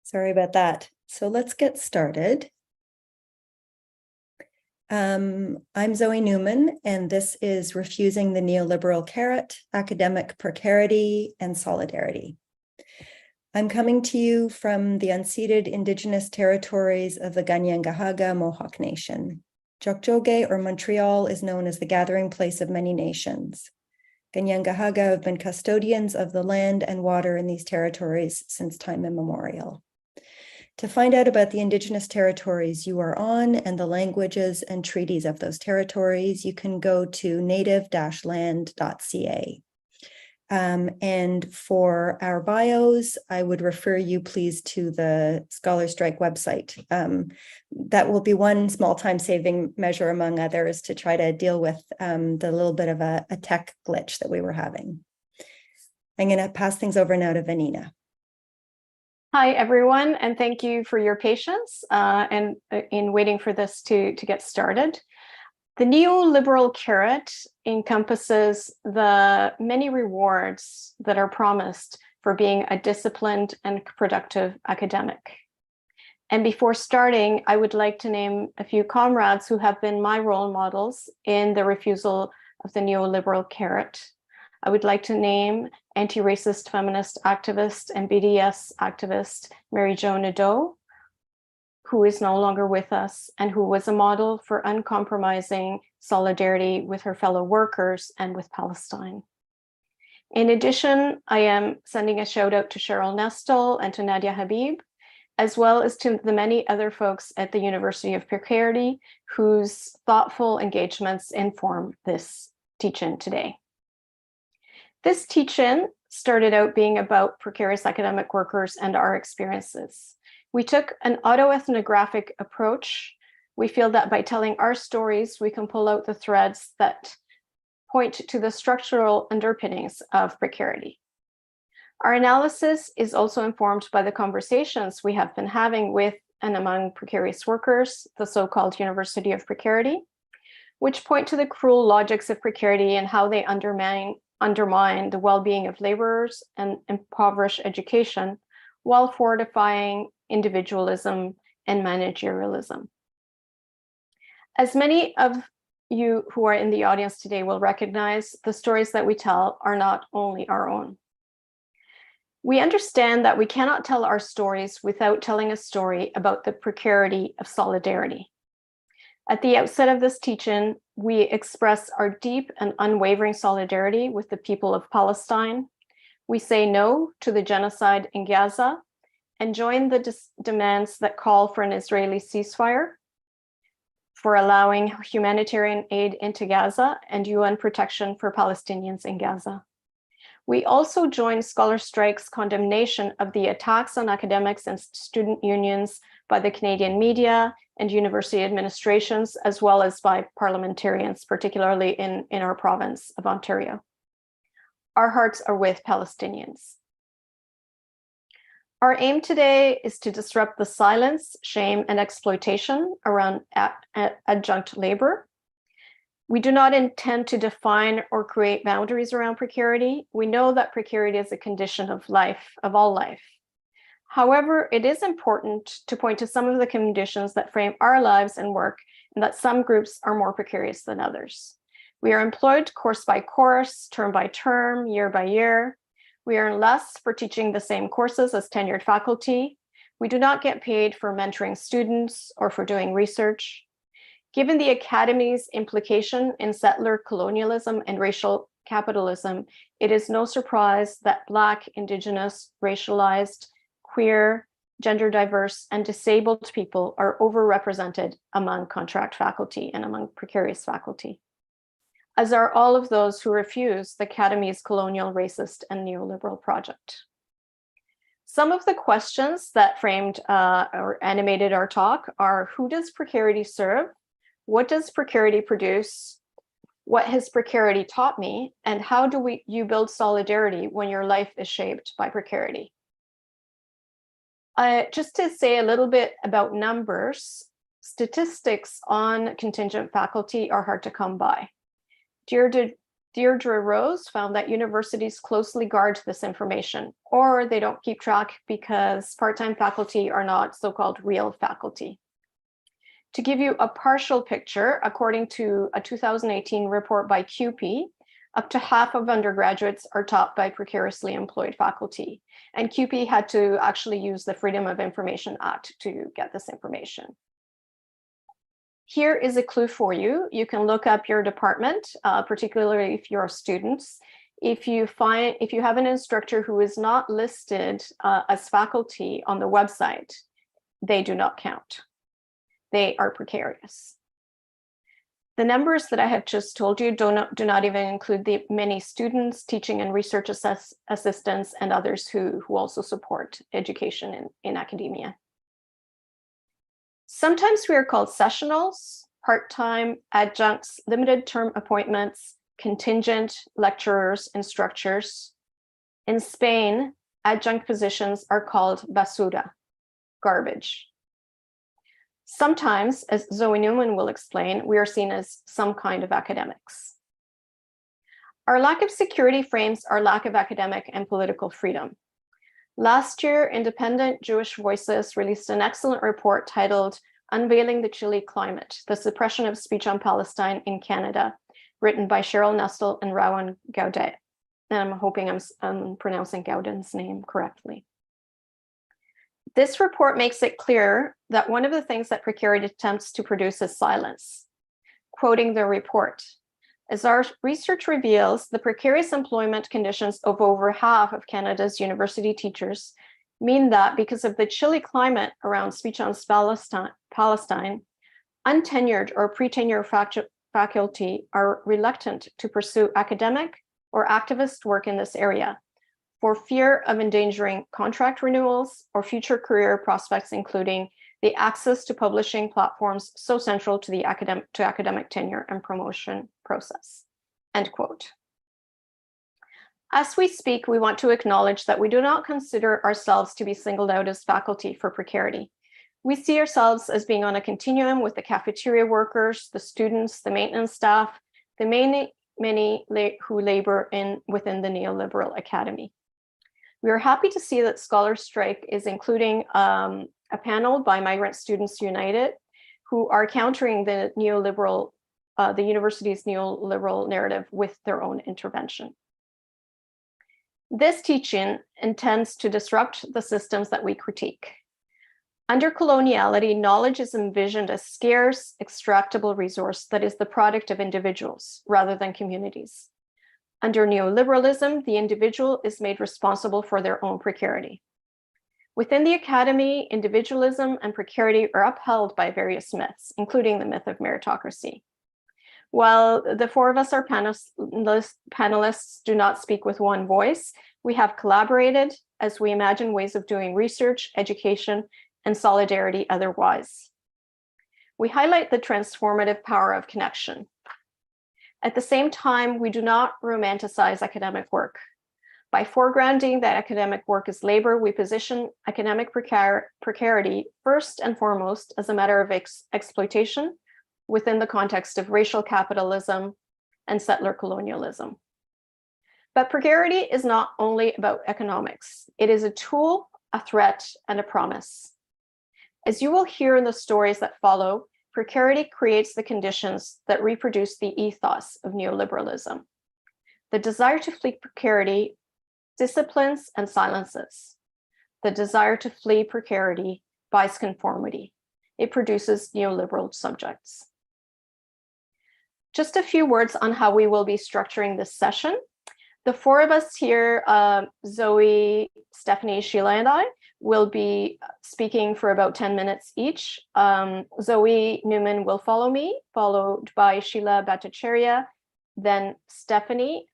Sorry about that. So let's get started. I'm Zoe Newman, and this is Refusing the Neoliberal Carrot, Academic Precarity and Solidarity. I'm coming to you from the unceded Indigenous territories of the Kanien'kehá:ka Mohawk Nation. Tjohk'jolge, or Montreal, is known as the gathering place of many nations. Kanien'kehá:ka have been custodians of the land and water in these territories since time immemorial. To find out about the Indigenous territories you are on and the languages and treaties of those territories, you can go to native-land.ca. And for our bios, I would refer you please to the Scholar Strike website. That will be one small time-saving measure among others to try to deal with the little bit of a tech glitch that we were having. I'm going to pass things over now to Vanina. Hi, everyone, and thank you for your patience and in waiting for this to get started. The neoliberal carrot encompasses the many rewards that are promised for being a disciplined and productive academic. And before starting, I would like to name a few comrades who have been my role models in the refusal of the neoliberal carrot. I would like to name anti-racist feminist activist and BDS activist Mary Jo Nadeau, who is no longer with us and who was a model for uncompromising solidarity with her fellow workers and with Palestine. In addition, I am sending a shout out to Cheryl Nestle and to Nadia Habib, as well as to the many other folks at the University of Precarity whose thoughtful engagements inform this teach-in today. This teach-in started out being about precarious academic workers and our experiences. We took an autoethnographic approach. We feel that by telling our stories, we can pull out the threads that point to the structural underpinnings of precarity. Our analysis is also informed by the conversations we have been having with and among precarious workers, the so-called University of Precarity, which point to the cruel logics of precarity and how they undermine the well-being of laborers and impoverish education while fortifying individualism and managerialism. As many of you who are in the audience today will recognize, the stories that we tell are not only our own. We understand that we cannot tell our stories without telling a story about the precarity of solidarity. At the outset of this teach-in, we express our deep and unwavering solidarity with the people of Palestine. We say no to the genocide in Gaza and join the demands that call for an Israeli ceasefire, for allowing humanitarian aid into Gaza and UN protection for Palestinians in Gaza. We also join Scholar Strike's condemnation of the attacks on academics and student unions by the Canadian media and university administrations, as well as by parliamentarians, particularly in our province of Ontario. Our hearts are with Palestinians. Our aim today is to disrupt the silence, shame, and exploitation around adjunct labor. We do not intend to define or create boundaries around precarity. We know that precarity is a condition of life, of all life. However, it is important to point to some of the conditions that frame our lives and work, and that some groups are more precarious than others. We are employed course by course, term by term, year by year. We earn less for teaching the same courses as tenured faculty. We do not get paid for mentoring students or for doing research. Given the academy's implication in settler colonialism and racial capitalism, it is no surprise that Black, Indigenous, racialized, queer, gender diverse, and disabled people are overrepresented among contract faculty and among precarious faculty, as are all of those who refuse the Academy's colonial, racist, and neoliberal project. Some of the questions that framed or animated our talk are: who does precarity serve? What does precarity produce? What has precarity taught me? And how do you build solidarity when your life is shaped by precarity? Just to say a little bit about numbers, statistics on contingent faculty are hard to come by. Dear Deirdre Rose found that universities closely guard this information, or they don't keep track because part-time faculty are not so-called real faculty. To give you a partial picture, according to a 2018 report by CUPE, up to half of undergraduates are taught by precariously employed faculty. And CUPE had to actually use the Freedom of Information Act to get this information. Here is a clue for you. You can look up your department, particularly if you're students. If you have an instructor who is not listed as faculty on the website, they do not count. They are precarious. The numbers that I have just told you do not even include the many students, teaching and research assistants, and others who also support education in academia. Sometimes we are called sessionals, part-time, adjuncts, limited term appointments, contingent, lecturers, instructors. In Spain, adjunct positions are called basura, garbage. Sometimes, as Zoe Newman will explain, we are seen as some kind of academics. Our lack of security frames our lack of academic and political freedom. Last year, Independent Jewish Voices released an excellent report titled Unveiling the Chilly Climate, the Suppression of Speech on Palestine in Canada, written by Cheryl Nestle and Rowan Gaudet. And I'm hoping I'm pronouncing Gaudet's name correctly. This report makes it clear that one of the things that Precarity attempts to produce is silence. Quoting the report, as our research reveals, the precarious employment conditions of over half of Canada's university teachers mean that because of the chilly climate around speech on Palestine, untenured or pre-tenure faculty are reluctant to pursue academic or activist work in this area for fear of endangering contract renewals or future career prospects, including the access to publishing platforms so central to the academic tenure and promotion process, end quote. As we speak, we want to acknowledge that we do not consider ourselves to be singled out as faculty for Precarity. We see ourselves as being on a continuum with the cafeteria workers, the students, the maintenance staff, the many who labor within the Neoliberal Academy. We are happy to see that Scholars Strike is including a panel by Migrant Students United, who are countering the university's neoliberal narrative with their own intervention. This teaching intends to disrupt the systems that we critique. Under coloniality, knowledge is envisioned as scarce, extractable resource that is the product of individuals rather than communities. Under neoliberalism, the individual is made responsible for their own precarity. Within the academy, individualism and precarity are upheld by various myths, including the myth of meritocracy. While the four of us are panelists do not speak with one voice, we have collaborated as we imagine ways of doing research, education, and solidarity otherwise. We highlight the transformative power of connection. At the same time, we do not romanticize academic work. By foregrounding that academic work is labor, we position academic precarity first and foremost as a matter of exploitation within the context of racial capitalism and settler colonialism. But precarity is not only about economics. It is a tool, a threat, and a promise. As you will hear in the stories that follow, precarity creates the conditions that reproduce the ethos of neoliberalism. The desire to flee precarity disciplines and silences. The desire to flee precarity buys conformity. It produces neoliberal subjects. Just a few words on how we will be structuring this session. The four of us here, Zoe, Stephanie, Sheila, and I, will be speaking for about 10 minutes each. Zoe Newman will follow me, followed by Sheila Bateria, then Stephanie,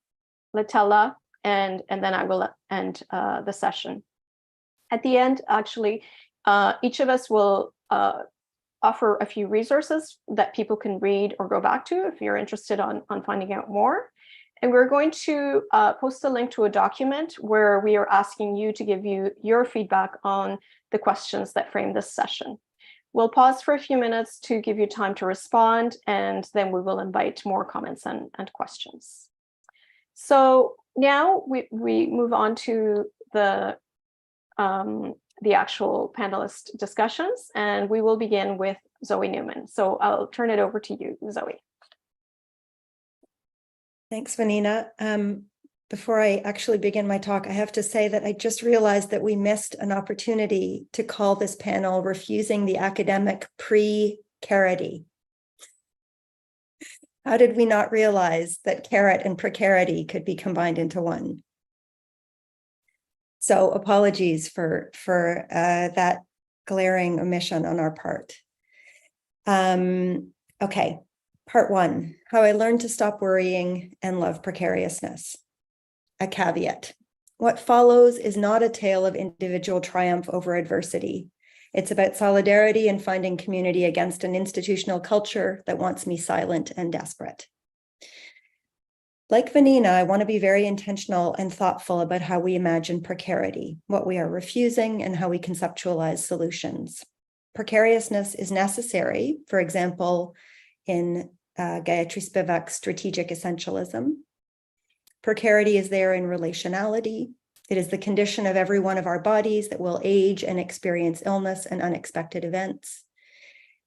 Latella, and then I will end the session. At the end, actually, each of us will offer a few resources that people can read or go back to if you're interested on finding out more. And we're going to post a link to a document where we are asking you to give your feedback on the questions that frame this session. We'll pause for a few minutes to give you time to respond, and then we will invite more comments and questions. So now we move on to the actual panelist discussions, and we will begin with Zoe Newman. So I'll turn it over to you, Zoe. Thanks, Vanina. Before I actually begin my talk, I have to say that I just realized that we missed an opportunity to call this panel Refusing the Academic Precarity. How did we not realize that carrot and precarity could be combined into one? So apologies for that glaring omission on our part. Okay, part one, how I learned to stop worrying and love precariousness. A caveat. What follows is not a tale of individual triumph over adversity. It's about solidarity and finding community against an institutional culture that wants me silent and desperate. Like Vanina, I want to be very intentional and thoughtful about how we imagine precarity, what we are refusing, and how we conceptualize solutions. Precariousness is necessary, for example, in Gayatri Spivak's strategic essentialism. Precarity is there in relationality. It is the condition of every one of our bodies that will age and experience illness and unexpected events.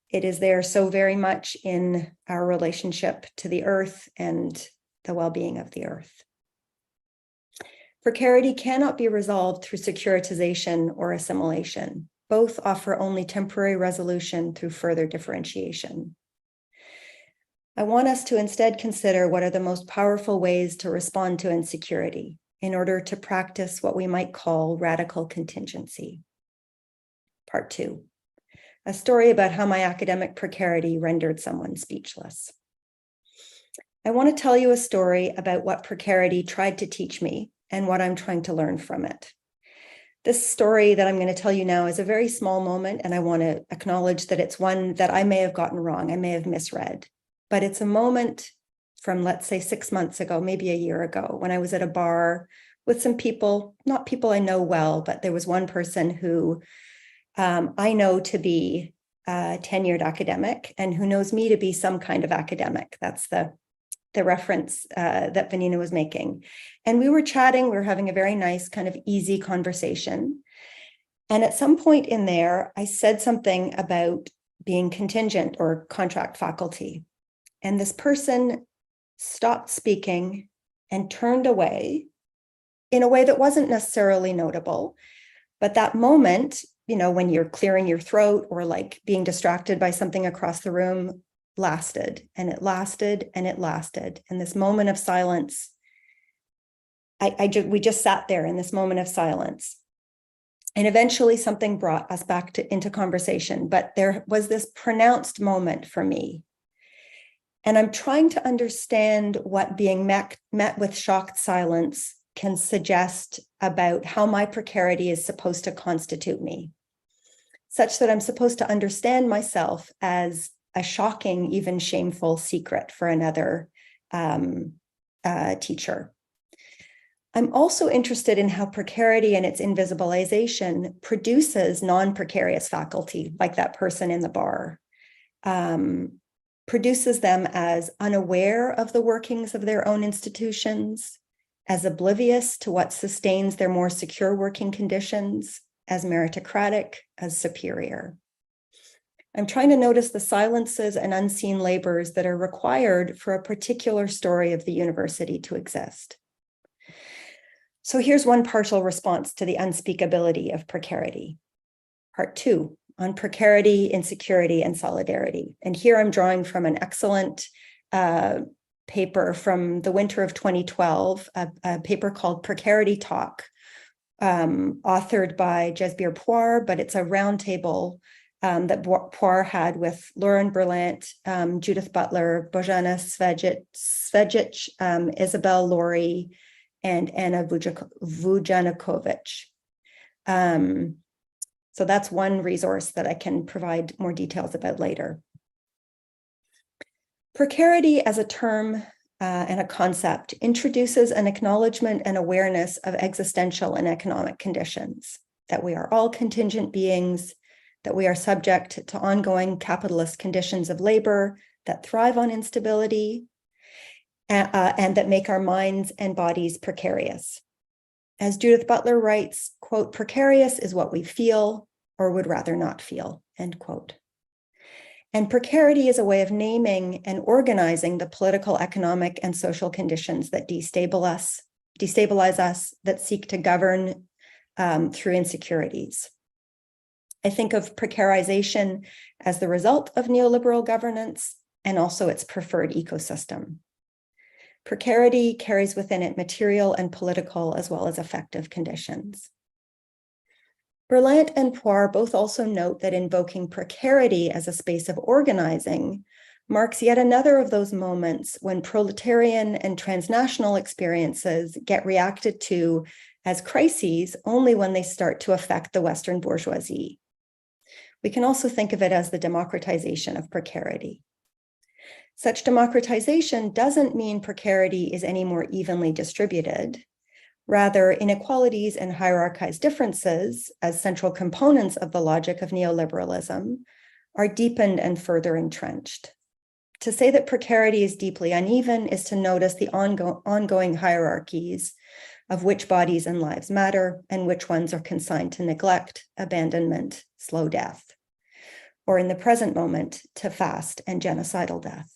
It is there so very much in our relationship to the earth and the well-being of the earth. Precarity cannot be resolved through securitization or assimilation. Both offer only temporary resolution through further differentiation. I want us to instead consider what are the most powerful ways to respond to insecurity in order to practice what we might call radical contingency. Part two, a story about how my academic precarity rendered someone speechless. I want to tell you a story about what precarity tried to teach me and what I'm trying to learn from it. This story that I'm going to tell you now is a very small moment, and I want to acknowledge that it's one that I may have gotten wrong, I may have misread. But it's a moment from, let's say, 6 months ago, maybe a year ago, when I was at a bar with some people, not people I know well, but there was one person who I know to be a tenured academic and who knows me to be some kind of academic. That's the reference that Vanina was making. And we were chatting, we were having a very nice kind of easy conversation. And at some point in there, I said something about being contingent or contract faculty. And this person stopped speaking and turned away in a way that wasn't necessarily notable. But that moment, you know, when you're clearing your throat or like being distracted by something across the room, lasted and it lasted and it lasted. And this moment of silence, we just sat there in this moment of silence. And eventually something brought us back into conversation, but there was this pronounced moment for me. And I'm trying to understand what being met with shocked silence can suggest about how my precarity is supposed to constitute me, such that I'm supposed to understand myself as a shocking, even shameful secret for another teacher. I'm also interested in how precarity and its invisibilization produces non-precarious faculty, like that person in the bar, produces them as unaware of the workings of their own institutions, as oblivious to what sustains their more secure working conditions, as meritocratic, as superior. I'm trying to notice the silences and unseen labors that are required for a particular story of the university to exist. So here's one partial response to the unspeakability of precarity. Part two, on precarity, insecurity, and solidarity. And here I'm drawing from an excellent paper from the winter of 2012, a paper called Precarity Talk, authored by Jesbir Poir, but it's a roundtable that Poir had with Lauren Berlant, Judith Butler, Bojana Svejic, Isabel Laurie, and Anna Vujanovic. So that's one resource that I can provide more details about later. Precarity as a term and a concept introduces an acknowledgement and awareness of existential and economic conditions, that we are all contingent beings, that we are subject to ongoing capitalist conditions of labor that thrive on instability. and that make our minds and bodies precarious. As Judith Butler writes, quote, "Precarious is what we feel or would rather not feel," end quote. And precarity is a way of naming and organizing the political, economic, and social conditions that destabilize us, that seek to govern through insecurities. I think of precarization as the result of neoliberal governance and also its preferred ecosystem. Precarity carries within it material and political as well as affective conditions. Berlant and Poire both also note that invoking precarity as a space of organizing marks yet another of those moments when proletarian and transnational experiences get reacted to as crises only when they start to affect the Western bourgeoisie. We can also think of it as the democratization of precarity. Such democratization doesn't mean precarity is any more evenly distributed. Rather, inequalities and hierarchized differences, as central components of the logic of neoliberalism, are deepened and further entrenched. To say that precarity is deeply uneven is to notice the ongoing hierarchies of which bodies and lives matter and which ones are consigned to neglect, abandonment, slow death, or in the present moment, to fast and genocidal death.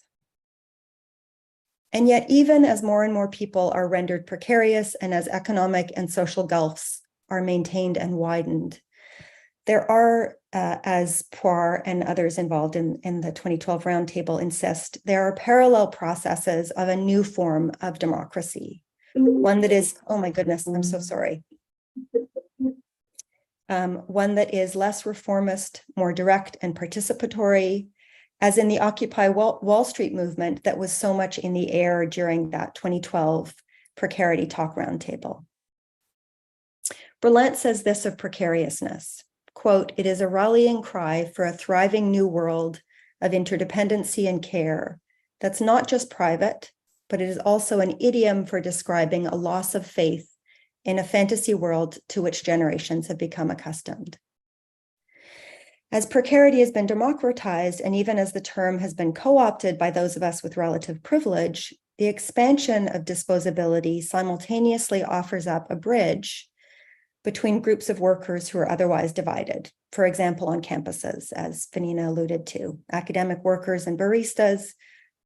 And yet, even as more and more people are rendered precarious and as economic and social gulfs are maintained and widened, there are, as Poire and others involved in the 2012 roundtable insist, there are parallel processes of a new form of democracy. One that is, oh my goodness, I'm so sorry. One that is less reformist, more direct and participatory, as in the Occupy Wall Street movement that was so much in the air during that 2012 Precarity Talk Roundtable. Berlant says this of precariousness, quote, "It is a rallying cry for a thriving new world of interdependency and care that's not just private, but it is also an idiom for describing a loss of faith in a fantasy world to which generations have become accustomed." As precarity has been democratized, and even as the term has been co-opted by those of us with relative privilege, the expansion of disposability simultaneously offers up a bridge between groups of workers who are otherwise divided. For example, on campuses, as Vanina alluded to, academic workers and baristas,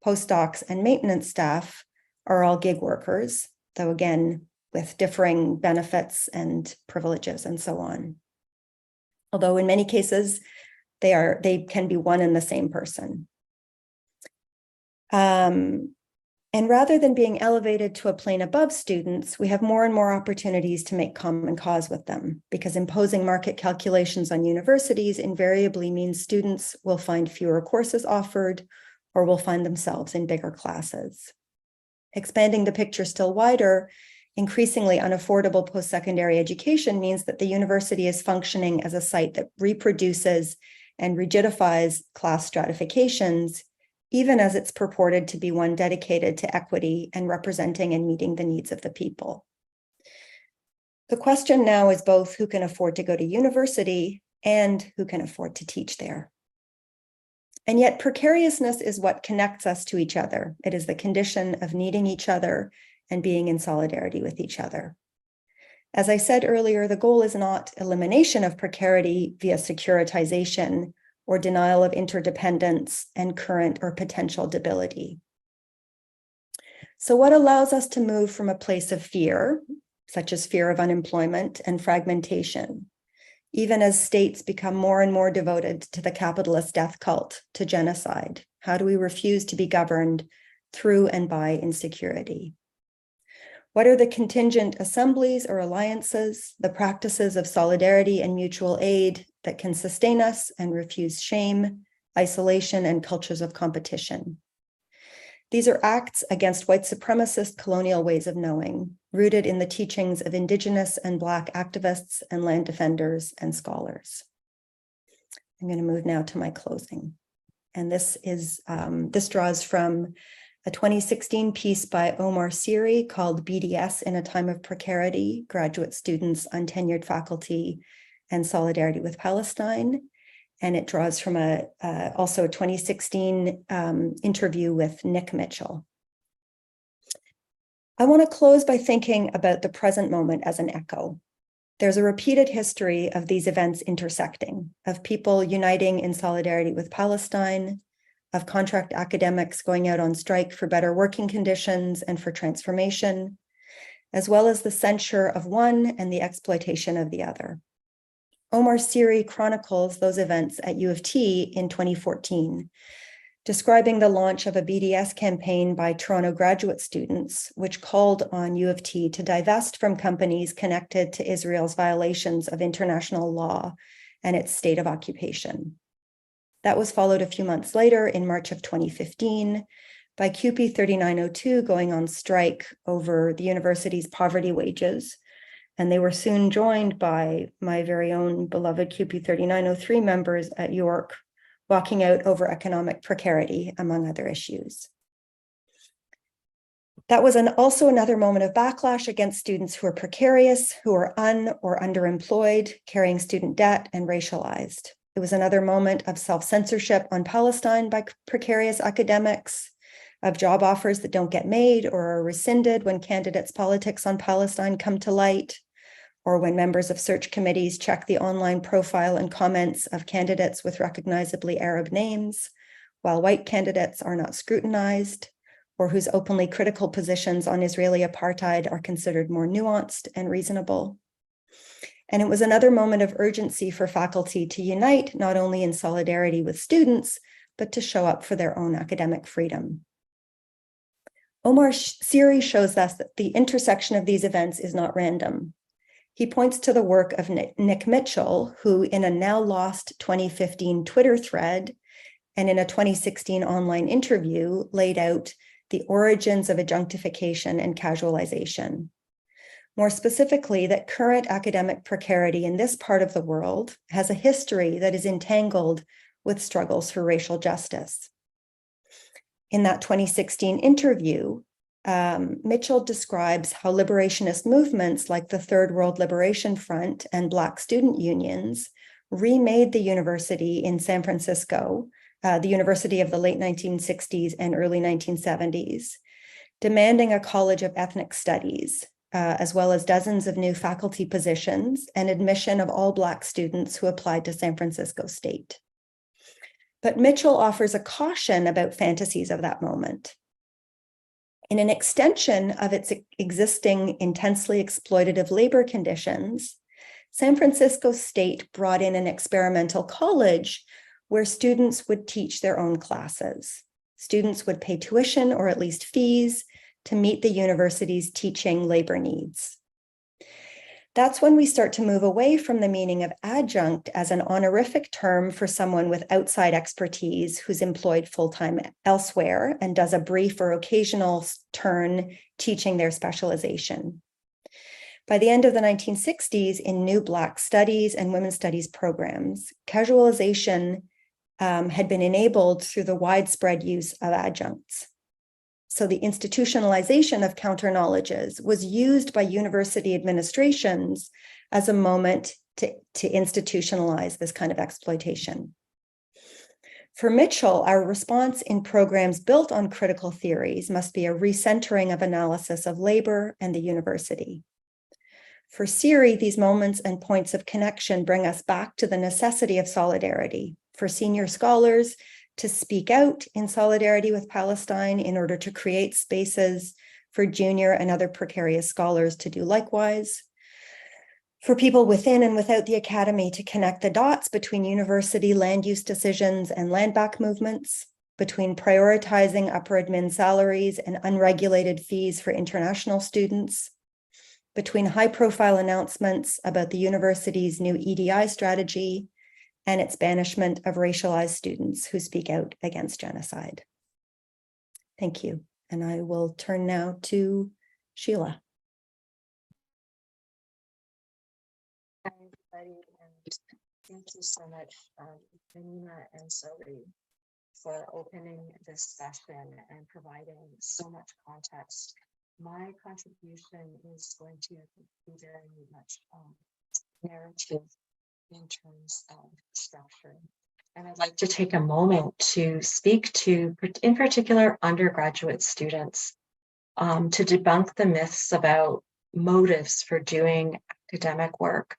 postdocs and maintenance staff are all gig workers, though again, with differing benefits and privileges and so on. Although in many cases, they can be one and the same person. And rather than being elevated to a plane above students, we have more and more opportunities to make common cause with them, because imposing market calculations on universities invariably means students will find fewer courses offered or will find themselves in bigger classes. Expanding the picture still wider, increasingly unaffordable post-secondary education means that the university is functioning as a site that reproduces and rigidifies class stratifications, even as it's purported to be one dedicated to equity and representing and meeting the needs of the people. The question now is both who can afford to go to university and who can afford to teach there. And yet precariousness is what connects us to each other. It is the condition of needing each other and being in solidarity with each other. As I said earlier, the goal is not elimination of precarity via securitization or denial of interdependence and current or potential debility. So what allows us to move from a place of fear, such as fear of unemployment and fragmentation, even as states become more and more devoted to the capitalist death cult, to genocide? How do we refuse to be governed through and by insecurity? What are the contingent assemblies or alliances, the practices of solidarity and mutual aid that can sustain us and refuse shame, isolation, and cultures of competition? These are acts against white supremacist colonial ways of knowing, rooted in the teachings of Indigenous and Black activists and land defenders and scholars. I'm going to move now to my closing. And this draws from a 2016 piece by Omar Siri called BDS in a Time of Precarity, Graduate Students, Untenured Faculty, and Solidarity with Palestine. And it draws from also a 2016 interview with Nick Mitchell. I want to close by thinking about the present moment as an echo. There's a repeated history of these events intersecting, of people uniting in solidarity with Palestine, of contract academics going out on strike for better working conditions and for transformation, as well as the censure of one and the exploitation of the other. Omar Siri chronicles those events at U of T in 2014, describing the launch of a BDS campaign by Toronto graduate students, which called on U of T to divest from companies connected to Israel's violations of international law and its state of occupation. That was followed a few months later, in March of 2015, by CUPE 3902 going on strike over the university's poverty wages. And they were soon joined by my very own beloved CUPE 3903 members at York, walking out over economic precarity, among other issues. That was also another moment of backlash against students who are precarious, who are or underemployed, carrying student debt, and racialized. It was another moment of self-censorship on Palestine by precarious academics, of job offers that don't get made or are rescinded when candidates' politics on Palestine come to light, or when members of search committees check the online profile and comments of candidates with recognizably Arab names, while white candidates are not scrutinized, or whose openly critical positions on Israeli apartheid are considered more nuanced and reasonable. And it was another moment of urgency for faculty to unite, not only in solidarity with students, but to show up for their own academic freedom. Omar Siri shows us that the intersection of these events is not random. He points to the work of Nick Mitchell, who in a now lost 2015 Twitter thread and in a 2016 online interview laid out the origins of adjunctification and casualization. More specifically, that current academic precarity in this part of the world has a history that is entangled with struggles for racial justice. In that 2016 interview, Mitchell describes how liberationist movements like the Third World Liberation Front and Black student unions remade the university in San Francisco, the university of the late 1960s and early 1970s, demanding a college of ethnic studies, as well as dozens of new faculty positions and admission of all Black students who applied to San Francisco State. But Mitchell offers a caution about fantasies of that moment. In an extension of its existing intensely exploitative labor conditions, San Francisco State brought in an experimental college where students would teach their own classes. Students would pay tuition or at least fees to meet the university's teaching labor needs. That's when we start to move away from the meaning of adjunct as an honorific term for someone with outside expertise who's employed full-time elsewhere and does a brief or occasional turn teaching their specialization. By the end of the 1960s, in new Black studies and women's studies programs, casualization had been enabled through the widespread use of adjuncts. So the institutionalization of counter-knowledges was used by university administrations as a moment to institutionalize this kind of exploitation. For Mitchell, our response in programs built on critical theories must be a recentering of analysis of labor and the university. For Siri, these moments and points of connection bring us back to the necessity of solidarity for senior scholars to speak out in solidarity with Palestine in order to create spaces for junior and other precarious scholars to do likewise, for people within and without the academy to connect the dots between university land use decisions and land back movements, between prioritizing upper admin salaries and unregulated fees for international students, between high-profile announcements about the university's new EDI strategy and its banishment of racialized students who speak out against genocide. Thank you. And I will turn now to Sheila. Hi, everybody, and thank you so much, Vanina and Zoe, for opening this session and providing so much context. My contribution is going to be very much narrative in terms of structure. And I'd like to take a moment to speak to, in particular, undergraduate students to debunk the myths about motives for doing academic work.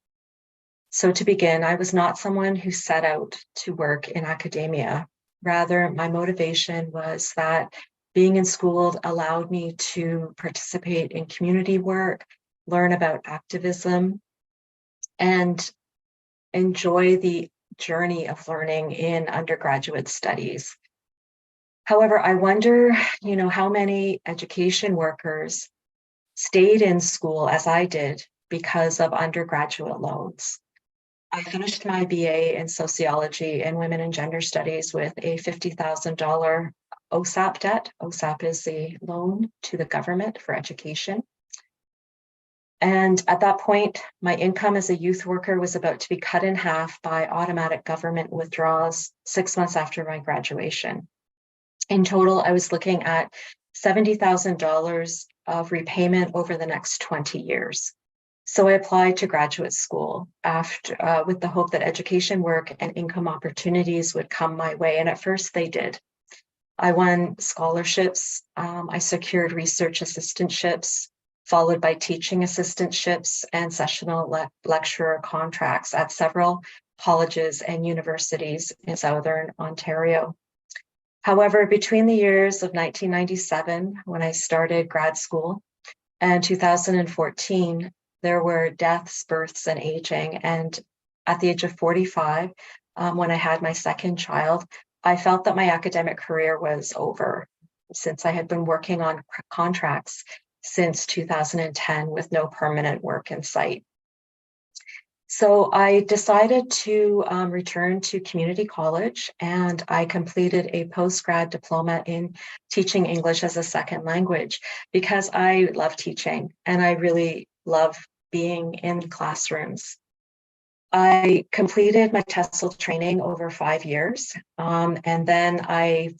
So to begin, I was not someone who set out to work in academia. Rather, my motivation was that being in school allowed me to participate in community work, learn about activism, and enjoy the journey of learning in undergraduate studies. However, I wonder, how many education workers stayed in school as I did because of undergraduate loans. I finished my BA in sociology and women and gender studies with a $50,000 OSAP debt. OSAP is a loan to the government for education. And at that point, my income as a youth worker was about to be cut in half by automatic government withdrawals 6 months after my graduation. In total, I was looking at $70,000 of repayment over the next 20 years. So I applied to graduate school with the hope that education work and income opportunities would come my way. And at first they did. I won scholarships. I secured research assistantships, followed by teaching assistantships and sessional lecturer contracts at several colleges and universities in Southern Ontario. However, between the years of 1997, when I started grad school, and 2014, there were deaths, births, and aging. And at the age of 45, when I had my second child, I felt that my academic career was over, since I had been working on contracts since 2010 with no permanent work in sight. So I decided to return to community college, and I completed a post-grad diploma in teaching English as a second language because I love teaching and I really love being in classrooms. I completed my TESOL training over 5 years, and then I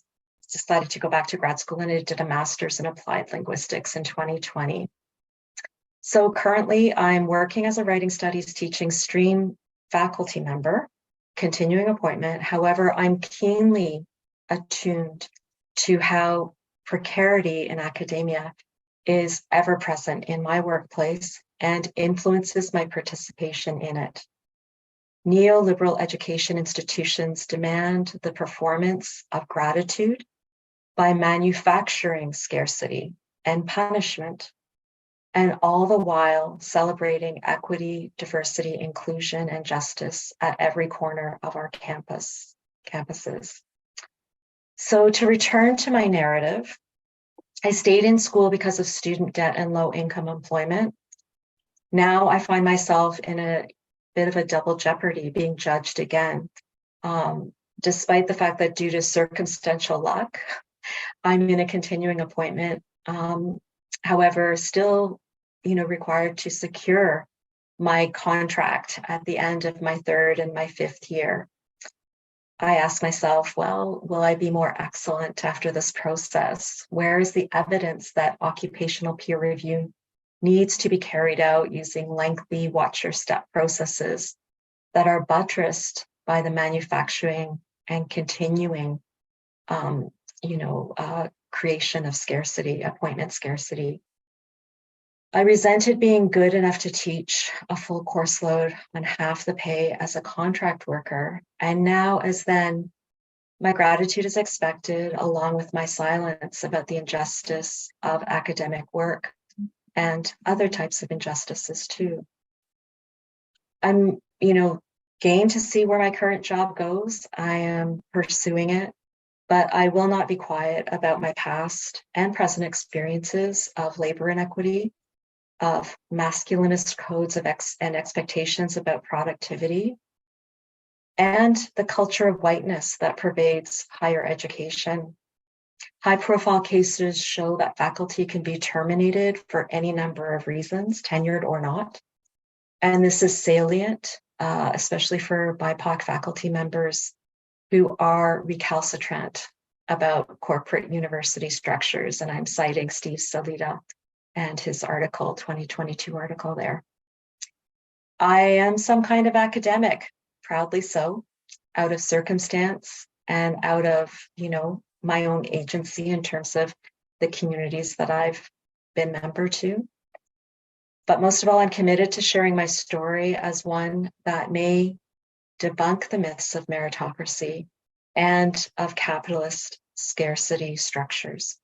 decided to go back to grad school and I did a master's in applied linguistics in 2020. So currently I'm working as a writing studies teaching stream faculty member, continuing appointment. However, I'm keenly attuned to how precarity in academia is ever present in my workplace and influences my participation in it. Neoliberal education institutions demand the performance of gratitude by manufacturing scarcity and punishment, and all the while celebrating equity, diversity, inclusion, and justice at every corner of our campuses. So to return to my narrative, I stayed in school because of student debt and low income employment. Now I find myself in a bit of a double jeopardy, being judged again, despite the fact that due to circumstantial luck, I'm in a continuing appointment. However, still, required to secure my contract at the end of my 3rd and my 5th year. I ask myself, well, will I be more excellent after this process? Where is the evidence that occupational peer review needs to be carried out using lengthy watch your step processes that are buttressed by the manufacturing and continuing, creation of scarcity, appointment scarcity? I resented being good enough to teach a full course load on half the pay as a contract worker. And now, as then, my gratitude is expected, along with my silence about the injustice of academic work and other types of injustices too. I'm, game to see where my current job goes. I am pursuing it, but I will not be quiet about my past and present experiences of labor inequity, of masculinist codes and expectations about productivity, and the culture of whiteness that pervades higher education. High-profile cases show that faculty can be terminated for any number of reasons, tenured or not. And this is salient, especially for BIPOC faculty members who are recalcitrant about corporate university structures. And I'm citing Steve Salita and his article, 2022 article there. I am some kind of academic, proudly so, out of circumstance and out of, my own agency in terms of the communities that I've been member to. But most of all, I'm committed to sharing my story as one that may debunk the myths of meritocracy and of capitalist scarcity structures.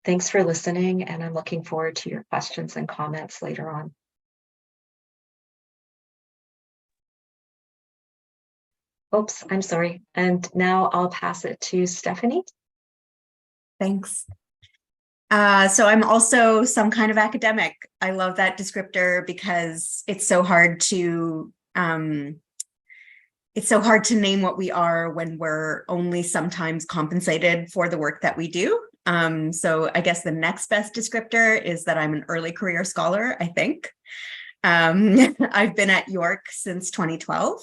Thanks for listening, and I'm looking forward to your questions and comments later on. Oops, I'm sorry. And now I'll pass it to Stephanie. Thanks. So I'm also some kind of academic. I love that descriptor because it's so hard to name what we are when we're only sometimes compensated for the work that we do. So I guess the next best descriptor is that I'm an early career scholar, I think. I've been at York since 2012.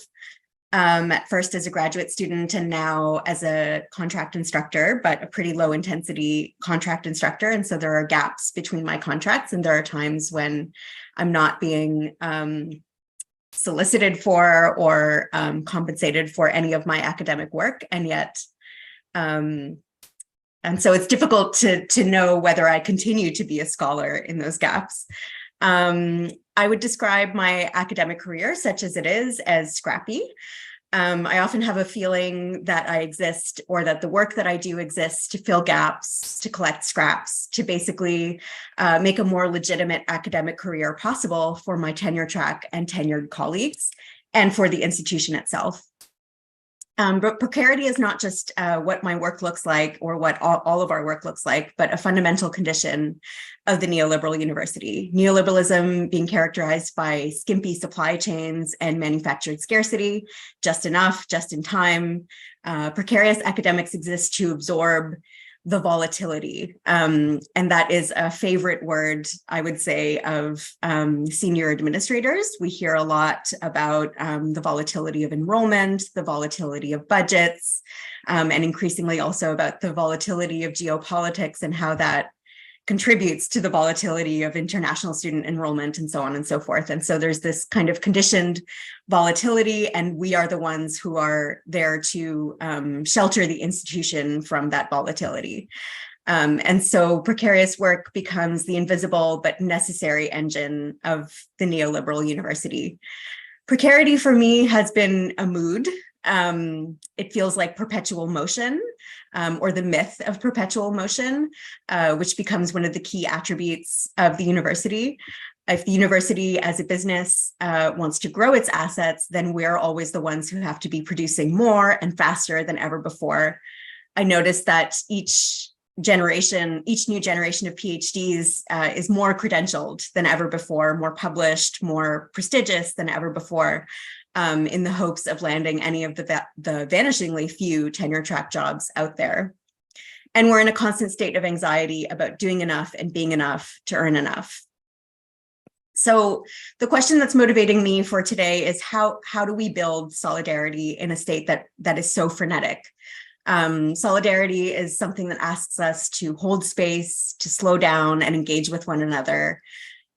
At first as a graduate student and now as a contract instructor, but a pretty low intensity contract instructor. And so there are gaps between my contracts, and there are times when I'm not being solicited for or compensated for any of my academic work. And yet, and so it's difficult to know whether I continue to be a scholar in those gaps. I would describe my academic career, such as it is, as scrappy. I often have a feeling that I exist, or that the work that I do exists to fill gaps, to collect scraps, to basically make a more legitimate academic career possible for my tenure track and tenured colleagues, and for the institution itself. But precarity is not just what my work looks like or what all of our work looks like, but a fundamental condition of the neoliberal university. Neoliberalism being characterized by skimpy supply chains and manufactured scarcity, just enough, just in time. Precarious academics exist to absorb the volatility. And that is a favorite word, I would say, of senior administrators. We hear a lot about the volatility of enrollment, the volatility of budgets, and increasingly also about the volatility of geopolitics and how that contributes to the volatility of international student enrollment and so on and so forth. And so there's this kind of conditioned volatility, and we are the ones who are there to shelter the institution from that volatility. And so precarious work becomes the invisible but necessary engine of the neoliberal university. Precarity for me has been a mood. It feels like perpetual motion, or the myth of perpetual motion, which becomes one of the key attributes of the university. If the university as a business wants to grow its assets, then we're always the ones who have to be producing more and faster than ever before. I noticed that each new generation of PhDs is more credentialed than ever before, more published, more prestigious than ever before, in the hopes of landing any of the vanishingly few tenure track jobs out there. And we're in a constant state of anxiety about doing enough and being enough to earn enough. So the question that's motivating me for today is how do we build solidarity in a state that is so frenetic? Solidarity is something that asks us to hold space, to slow down and engage with one another.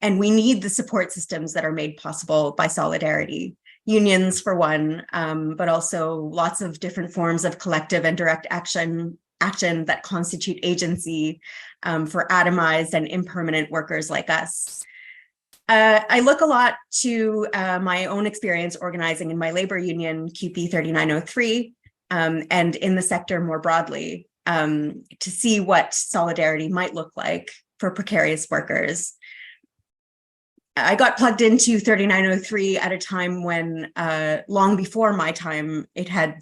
And we need the support systems that are made possible by solidarity. Unions for one, but also lots of different forms of collective and direct action that constitute agency for atomized and impermanent workers like us. I look a lot to my own experience organizing in my labor union, QP 3903, and in the sector more broadly, to see what solidarity might look like for precarious workers. I got plugged into 3903 at a time when, long before my time, it had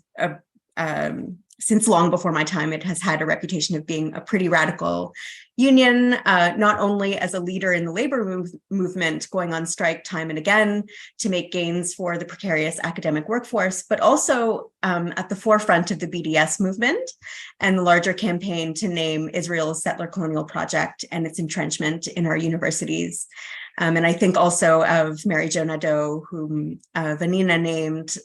since long before my time, it has had a reputation of being a pretty radical union, not only as a leader in the labor movement, going on strike time and again to make gains for the precarious academic workforce, but also at the forefront of the BDS movement and the larger campaign to name Israel's settler colonial project and its entrenchment in our universities. And I think also of Mary Jo Nadeau, whom Vanina named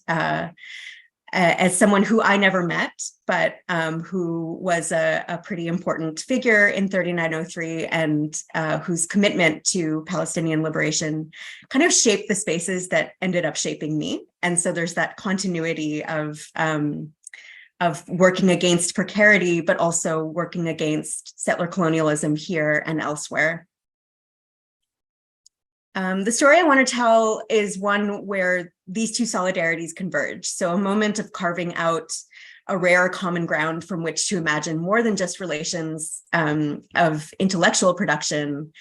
as someone who I never met, but who was a pretty important figure in 3903 and whose commitment to Palestinian liberation kind of shaped the spaces that ended up shaping me. And so there's that continuity of working against precarity, but also working against settler colonialism here and elsewhere. The story I want to tell is one where these two solidarities converge. So a moment of carving out a rare common ground from which to imagine more than just relations of intellectual production,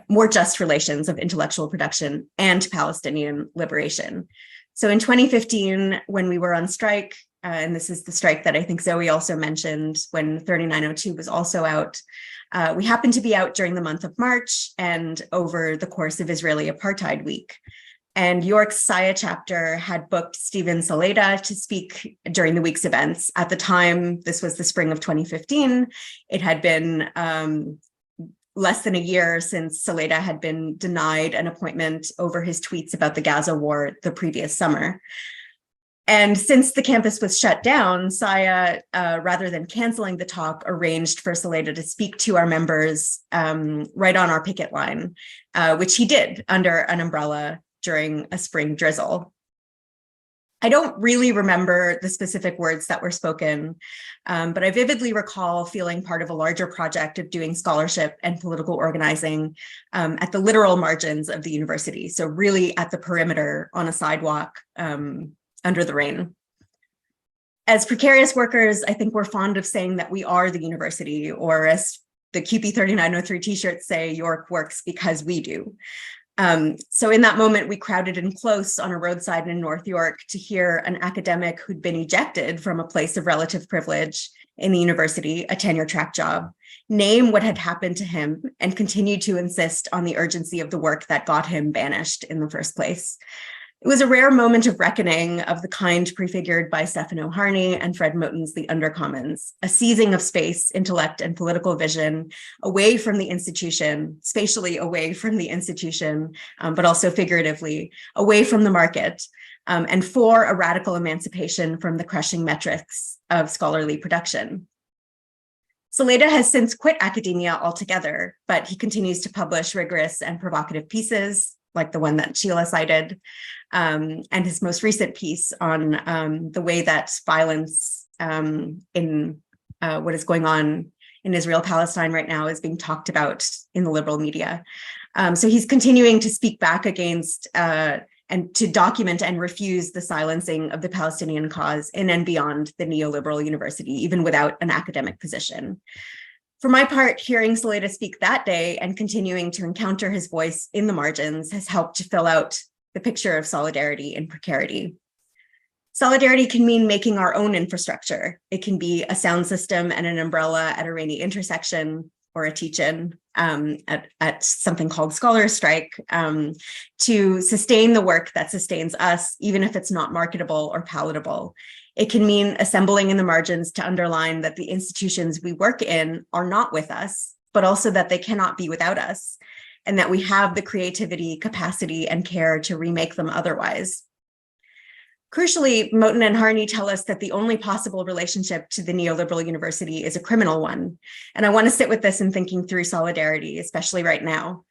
more just relations of intellectual production and Palestinian liberation. So in 2015, when we were on strike, and this is the strike that I think Zoe also mentioned when 3902 was also out, we happened to be out during the month of March and over the course of Israeli Apartheid Week. And York's SIA chapter had booked Steven Saleda to speak during the week's events. At the time, this was the spring of 2015, it had been less than a year since Saleda had been denied an appointment over his tweets about the Gaza war the previous summer. And since the campus was shut down, SIA, rather than canceling the talk, arranged for Saleda to speak to our members right on our picket line, which he did under an umbrella during a spring drizzle. I don't really remember the specific words that were spoken, but I vividly recall feeling part of a larger project of doing scholarship and political organizing at the literal margins of the university. So really at the perimeter on a sidewalk under the rain. As precarious workers, I think we're fond of saying that we are the university, or as the QP 3903 t-shirts say, York works because we do. So in that moment, we crowded in close on a roadside in North York to hear an academic who'd been ejected from a place of relative privilege in the university, a tenure track job, name what had happened to him and continue to insist on the urgency of the work that got him banished in the first place. It was a rare moment of reckoning of the kind prefigured by Stefano Harney and Fred Moten's The Undercommons, a seizing of space, intellect, and political vision away from the institution, spatially away from the institution, but also figuratively, away from the market, and for a radical emancipation from the crushing metrics of scholarly production. Saleda has since quit academia altogether, but he continues to publish rigorous and provocative pieces, like the one that Sheila cited, and his most recent piece on the way that violence in what is going on in Israel-Palestine right now is being talked about in the liberal media. So he's continuing to speak back against and to document and refuse the silencing of the Palestinian cause in and beyond the neoliberal university, even without an academic position. For my part, hearing Saleda speak that day and continuing to encounter his voice in the margins has helped to fill out the picture of solidarity in precarity. Solidarity can mean making our own infrastructure. It can be a sound system and an umbrella at a rainy intersection, or a teach-in at something called Scholar Strike, to sustain the work that sustains us, even if it's not marketable or palatable. It can mean assembling in the margins to underline that the institutions we work in are not with us, but also that they cannot be without us, and that we have the creativity, capacity, and care to remake them otherwise. Crucially, Moten and Harney tell us that the only possible relationship to the neoliberal university is a criminal one. And I want to sit with this in thinking through solidarity, especially right now.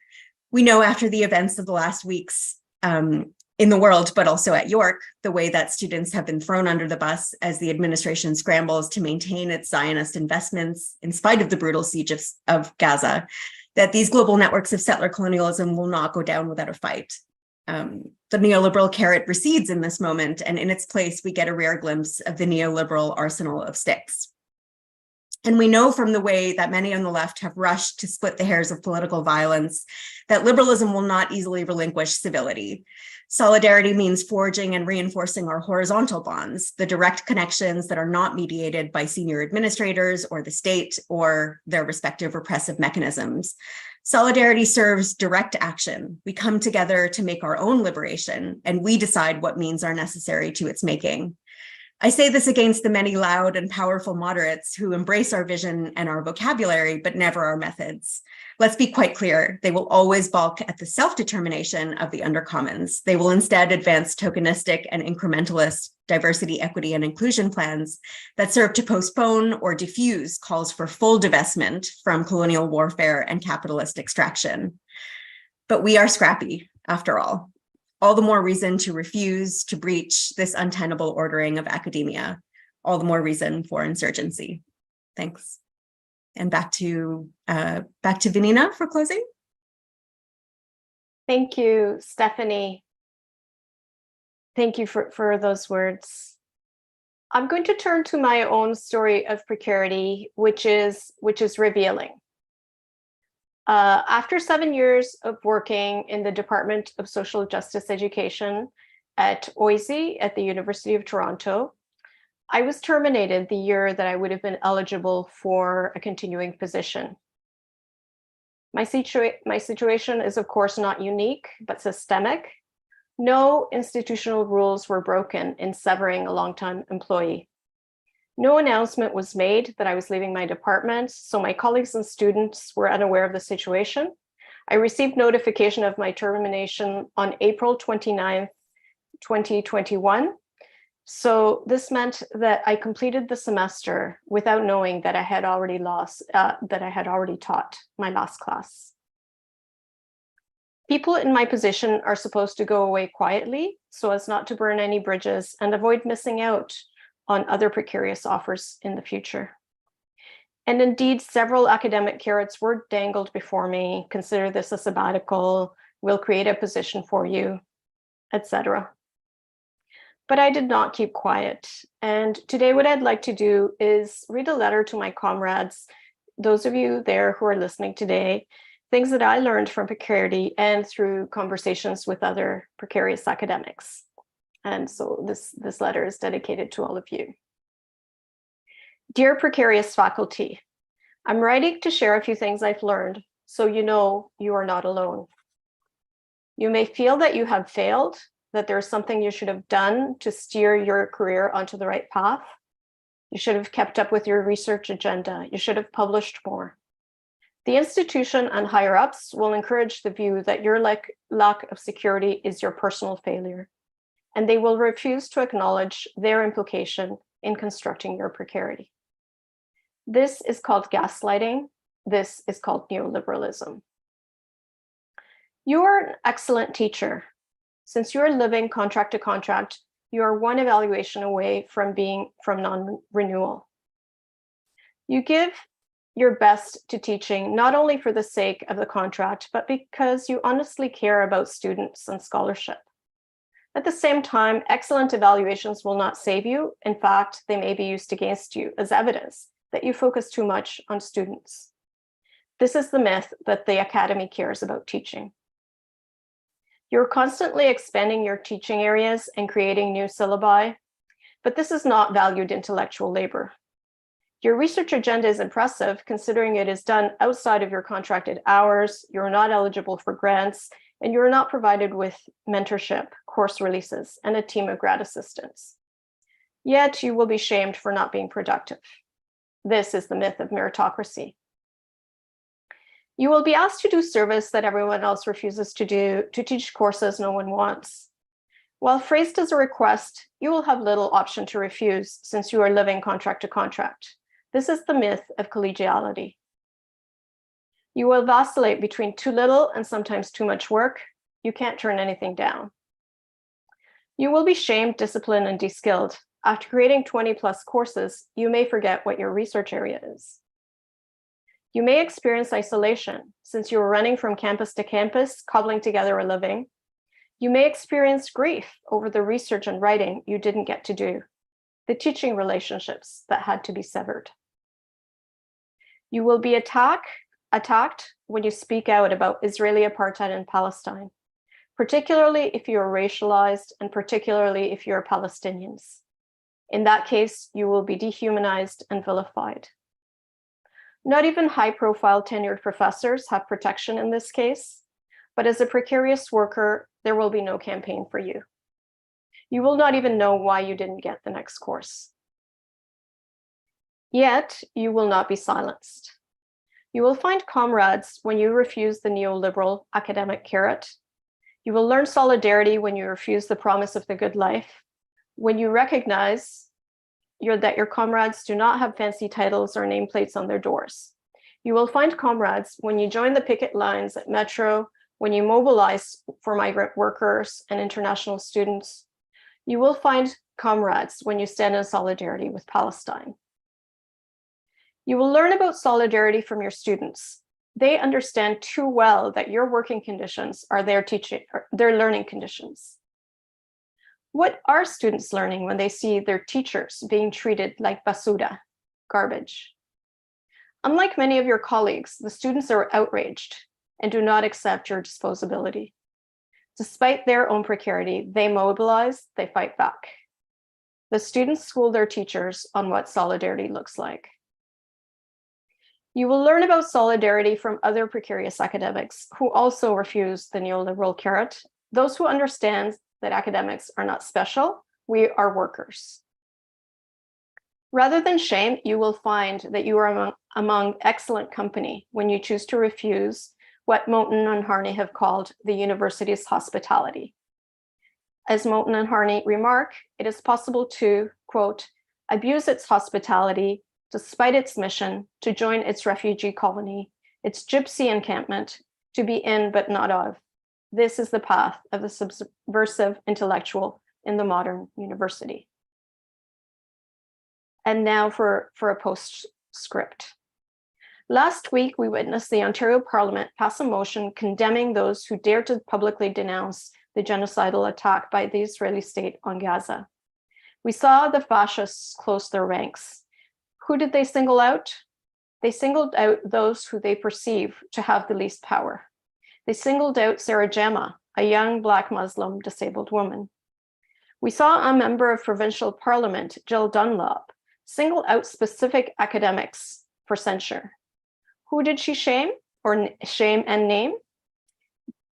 We know after the events of the last weeks in the world, but also at York, the way that students have been thrown under the bus as the administration scrambles to maintain its Zionist investments in spite of the brutal siege of Gaza, that these global networks of settler colonialism will not go down without a fight. The neoliberal carrot recedes in this moment, and in its place, we get a rare glimpse of the neoliberal arsenal of sticks. And we know from the way that many on the left have rushed to split the hairs of political violence that liberalism will not easily relinquish civility. Solidarity means forging and reinforcing our horizontal bonds, the direct connections that are not mediated by senior administrators or the state or their respective repressive mechanisms. Solidarity serves direct action. We come together to make our own liberation, and we decide what means are necessary to its making. I say this against the many loud and powerful moderates who embrace our vision and our vocabulary, but never our methods. Let's be quite clear, they will always balk at the self-determination of the undercommons. They will instead advance tokenistic and incrementalist diversity, equity, and inclusion plans that serve to postpone or diffuse calls for full divestment from colonial warfare and capitalist extraction. But we are scrappy, after all the more reason to refuse to breach this untenable ordering of academia, all the more reason for insurgency. Thanks. And back to Vanina for closing. Thank you, Stephanie. Thank you for those words. I'm going to turn to my own story of precarity, which is revealing. After 7 years of working in the Department of Social Justice Education at OISE at the University of Toronto, I was terminated the year that I would have been eligible for a continuing position. My situation is, of course, not unique, but systemic. No institutional rules were broken in severing a long-time employee. No announcement was made that I was leaving my department, so my colleagues and students were unaware of the situation. I received notification of my termination on April 29th, 2021. So this meant that I completed the semester without knowing that I had already taught my last class. People in my position are supposed to go away quietly so as not to burn any bridges and avoid missing out on other precarious offers in the future. And indeed, several academic carrots were dangled before me. Consider this a sabbatical, we'll create a position for you, etc. But I did not keep quiet. And today what I'd like to do is read a letter to my comrades, those of you there who are listening today, things that I learned from precarity and through conversations with other precarious academics. And so this letter is dedicated to all of you. Dear precarious faculty, I'm writing to share a few things I've learned so you know you are not alone. You may feel that you have failed, that there's something you should have done to steer your career onto the right path. You should have kept up with your research agenda. You should have published more. The institution and higher ups will encourage the view that your lack of security is your personal failure, and they will refuse to acknowledge their implication in constructing your precarity. This is called gaslighting. This is called neoliberalism. You are an excellent teacher. Since you are living contract to contract, you are one evaluation away from non-renewal. You give your best to teaching, not only for the sake of the contract, but because you honestly care about students and scholarship. At the same time, excellent evaluations will not save you. In fact, they may be used against you as evidence that you focus too much on students. This is the myth that the academy cares about teaching. You're constantly expanding your teaching areas and creating new syllabi, but this is not valued intellectual labor. Your research agenda is impressive, considering it is done outside of your contracted hours, you're not eligible for grants, and you're not provided with mentorship, course releases, and a team of grad assistants. Yet you will be shamed for not being productive. This is the myth of meritocracy. You will be asked to do service that everyone else refuses to do, to teach courses no one wants. While phrased as a request, you will have little option to refuse since you are living contract to contract. This is the myth of collegiality. You will vacillate between too little and sometimes too much work. You can't turn anything down. You will be shamed, disciplined, and de-skilled. After creating 20+ courses, you may forget what your research area is. You may experience isolation since you are running from campus to campus, cobbling together a living. You may experience grief over the research and writing you didn't get to do, the teaching relationships that had to be severed. You will be attacked when you speak out about Israeli apartheid in Palestine, particularly if you are racialized and particularly if you're Palestinians. In that case, you will be dehumanized and vilified. Not even high-profile tenured professors have protection in this case, but as a precarious worker, there will be no campaign for you. You will not even know why you didn't get the next course. Yet, you will not be silenced. You will find comrades when you refuse the neoliberal academic carrot. You will learn solidarity when you refuse the promise of the good life, when you recognize that your comrades do not have fancy titles or nameplates on their doors. You will find comrades when you join the picket lines at Metro, when you mobilize for migrant workers and international students. You will find comrades when you stand in solidarity with Palestine. You will learn about solidarity from your students. They understand too well that your working conditions are their learning conditions. What are students learning when they see their teachers being treated like basura, garbage? Unlike many of your colleagues, the students are outraged and do not accept your disposability. Despite their own precarity, they mobilize, they fight back. The students school their teachers on what solidarity looks like. You will learn about solidarity from other precarious academics who also refuse the neoliberal carrot, those who understand that academics are not special, we are workers. Rather than shame, you will find that you are among excellent company when you choose to refuse what Moten and Harney have called the university's hospitality. As Moten and Harney remark, it is possible to, quote, abuse its hospitality despite its mission to join its refugee colony, its gypsy encampment, to be in but not of. This is the path of the subversive intellectual in the modern university. And now for a postscript. Last week, we witnessed the Ontario Parliament pass a motion condemning those who dare to publicly denounce the genocidal attack by the Israeli state on Gaza. We saw the fascists close their ranks. Who did they single out? They singled out those who they perceive to have the least power. They singled out Sarah Jama, a young Black Muslim disabled woman. We saw a member of provincial parliament, Jill Dunlop, single out specific academics for censure. Who did she shame or shame and name?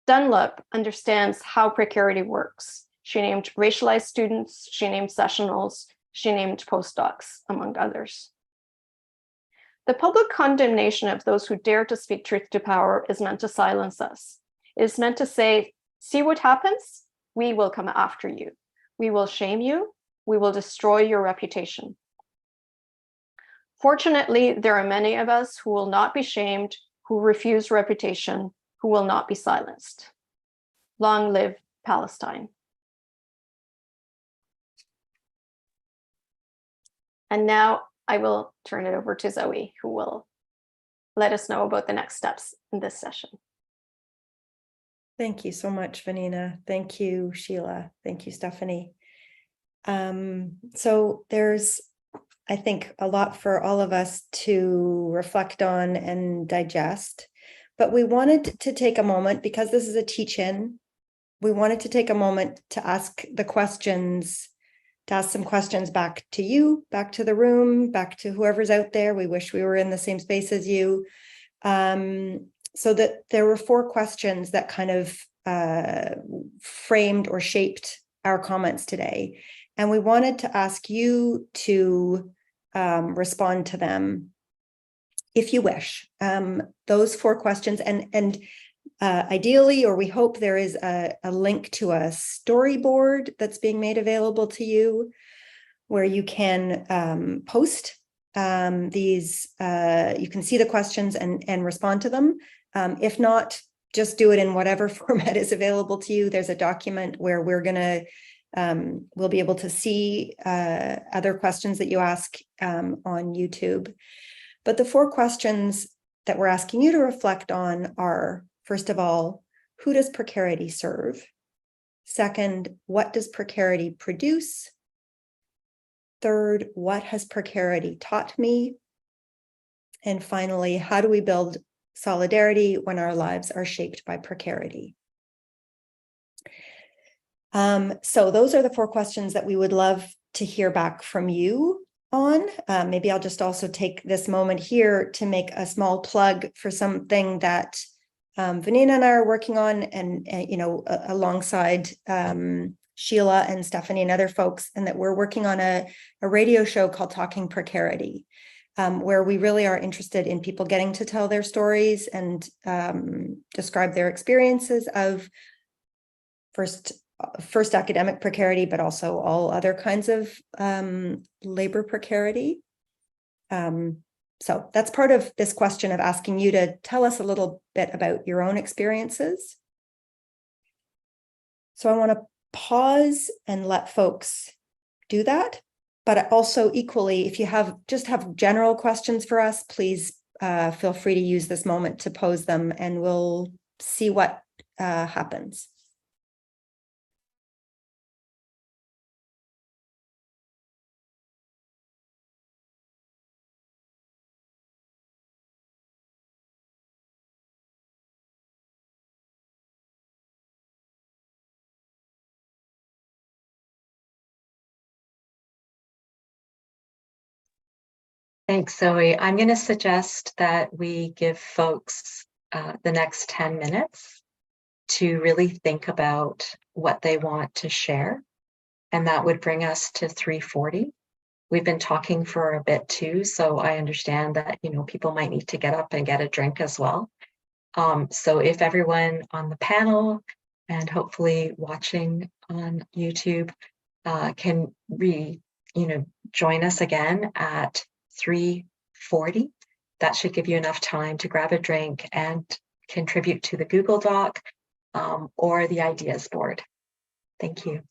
Dunlop understands how precarity works. She named racialized students, she named sessionals, she named postdocs, among others. The public condemnation of those who dare to speak truth to power is meant to silence us. It is meant to say, see what happens? We will come after you. We will shame you. We will destroy your reputation. Fortunately, there are many of us who will not be shamed, who refuse reputation, who will not be silenced. Long live Palestine. And now I will turn it over to Zoe, who will let us know about the next steps in this session. Thank you so much, Vanina. Thank you, Sheila. Thank you, Stephanie. So there's, I think, a lot for all of us to reflect on and digest, but we wanted to take a moment, because this is a teach-in, we wanted to take a moment to ask the questions, to ask some questions back to you, back to the room, back to whoever's out there. We wish we were in the same space as you. So that there were 4 questions that kind of framed or shaped our comments today. And we wanted to ask you to respond to them if you wish. Those 4 questions, and ideally, or we hope there is a link to a storyboard that's being made available to you where you can post these, you can see the questions and respond to them. If not, just do it in whatever format is available to you. There's a document where we're going to, we'll be able to see other questions that you ask on YouTube. But the 4 questions that we're asking you to reflect on are, first of all, who does precarity serve? Second, what does precarity produce? Third, what has precarity taught me? And finally, how do we build solidarity when our lives are shaped by precarity? So those are the 4 questions that we would love to hear back from you on. Maybe I'll just also take this moment here to make a small plug for something that Vanina and I are working on, and you know, alongside Sheila and Stephanie and other folks, and that we're working on a radio show called Talking Precarity, where we really are interested in people getting to tell their stories and describe their experiences of first academic precarity, but also all other kinds of labor precarity. So that's part of this question of asking you to tell us a little bit about your own experiences. So I want to pause and let folks do that. But also equally, if you have general questions for us, please feel free to use this moment to pose them, and we'll see what happens. Thanks, Zoe. I'm going to suggest that we give folks the next 10 minutes to really think about what they want to share. And that would bring us to 3:40. We've been talking for a bit too, so I understand that, you know, people might need to get up and get a drink as well. So if everyone on the panel and hopefully watching on YouTube can join us again at 3:40, that should give you enough time to grab a drink and contribute to the Google Doc or the ideas board. Thank you.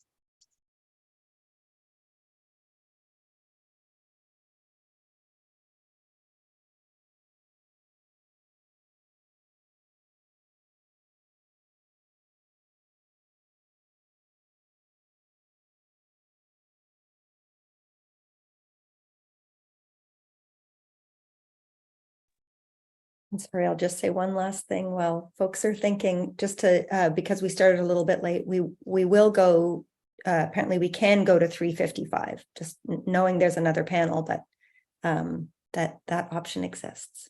Sorry, I'll just say one last thing while folks are thinking, just to because we started a little bit late, we will go, apparently we can go to 3:55, just knowing there's another panel, but that option exists.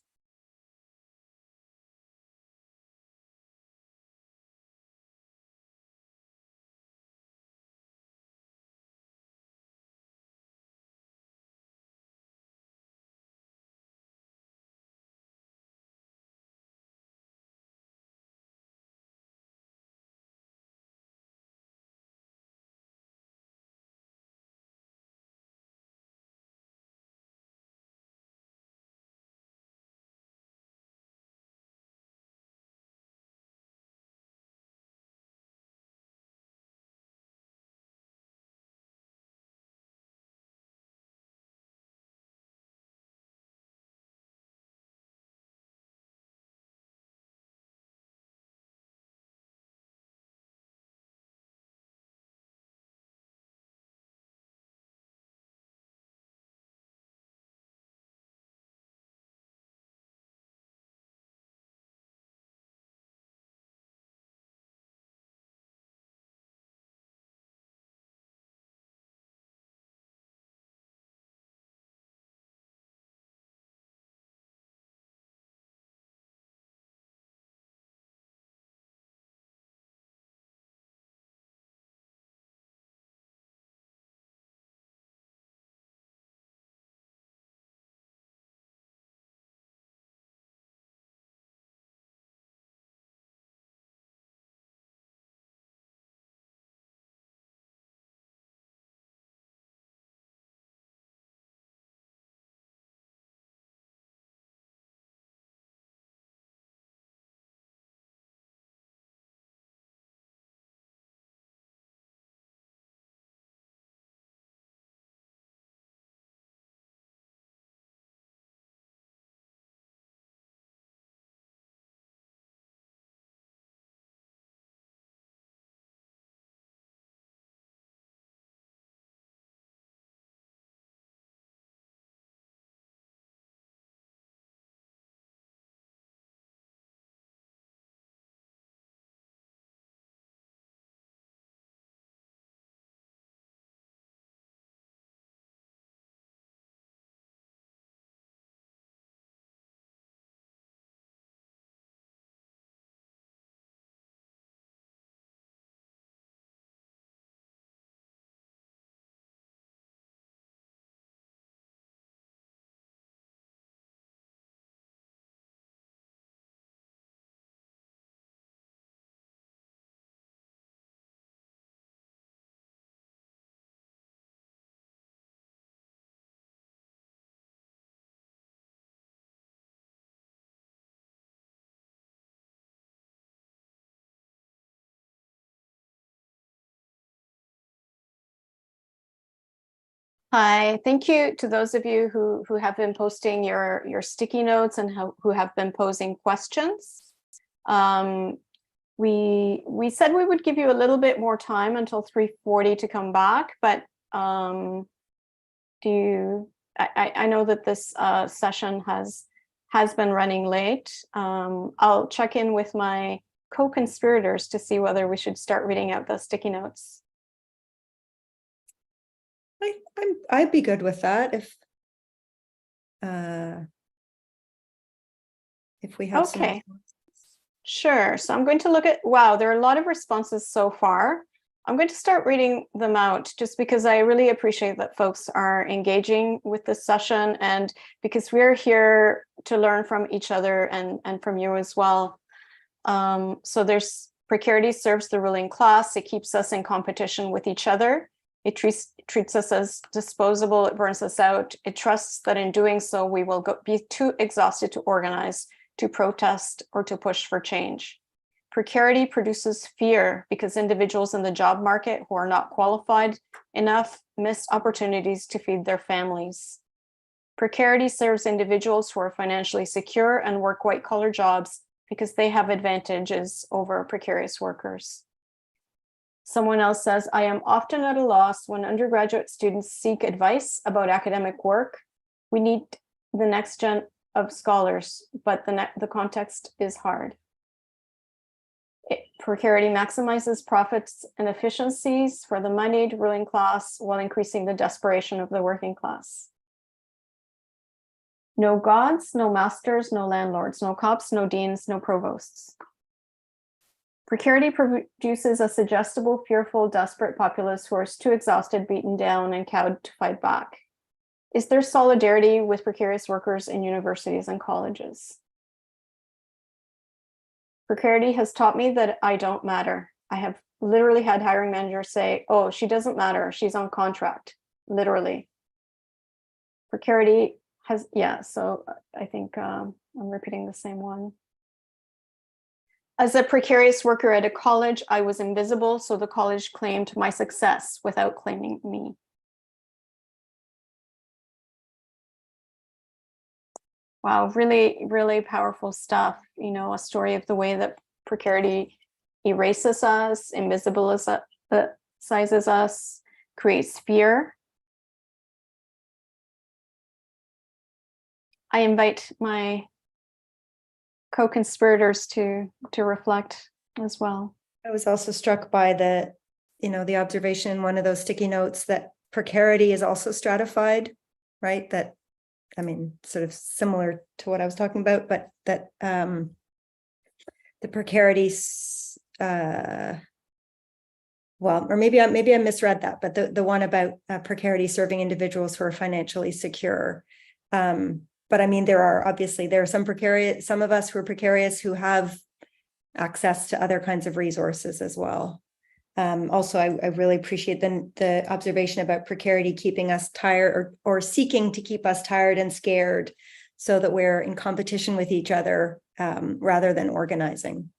Hi, thank you to those of you who have been posting your sticky notes and who have been posing questions. We said we would give you a little bit more time until 3:40 to come back, but I know that this session has been running late. I'll check in with my co-conspirators to see whether we should start reading out the sticky notes. I'd be good with that if we have Okay. some. Sure. So I'm going to look at, wow, there are a lot of responses so far. I'm going to start reading them out just because I really appreciate that folks are engaging with this session, and because we're here to learn from each other and from you as well. So there's precarity serves the ruling class. It keeps us in competition with each other. It treats us as disposable. It burns us out. It trusts that in doing so, we will be too exhausted to organize, to protest, or to push for change. Precarity produces fear because individuals in the job market who are not qualified enough miss opportunities to feed their families. Precarity serves individuals who are financially secure and work white-collar jobs because they have advantages over precarious workers. Someone else says, I am often at a loss when undergraduate students seek advice about academic work. We need the next gen of scholars, but the context is hard. Precarity maximizes profits and efficiencies for the moneyed ruling class while increasing the desperation of the working class. No gods, no masters, no landlords, no cops, no deans, no provosts. Precarity produces a suggestible, fearful, desperate populace who are too exhausted, beaten down, and cowed to fight back. Is there solidarity with precarious workers in universities and colleges? Precarity has taught me that I don't matter. I have literally had hiring managers say, oh, she doesn't matter, she's on contract, literally. Precarity has, yeah, so I think I'm repeating the same one. As a precarious worker at a college, I was invisible, so the college claimed my success without claiming me. Wow, really, really powerful stuff. You know, a story of the way that precarity erases us, invisibilizes us, creates fear. I invite my co-conspirators to reflect as well. I was also struck by the observation in one of those sticky notes that precarity is also stratified, right? That, I mean, sort of similar to what I was talking about, but that the precarity, well, or maybe I misread that, but the one about precarity serving individuals who are financially secure. But I mean, there are some precarious, some of us who are precarious who have access to other kinds of resources as well. Also, I really appreciate the observation about precarity keeping us tired or seeking to keep us tired and scared so that we're in competition with each other rather than organizing.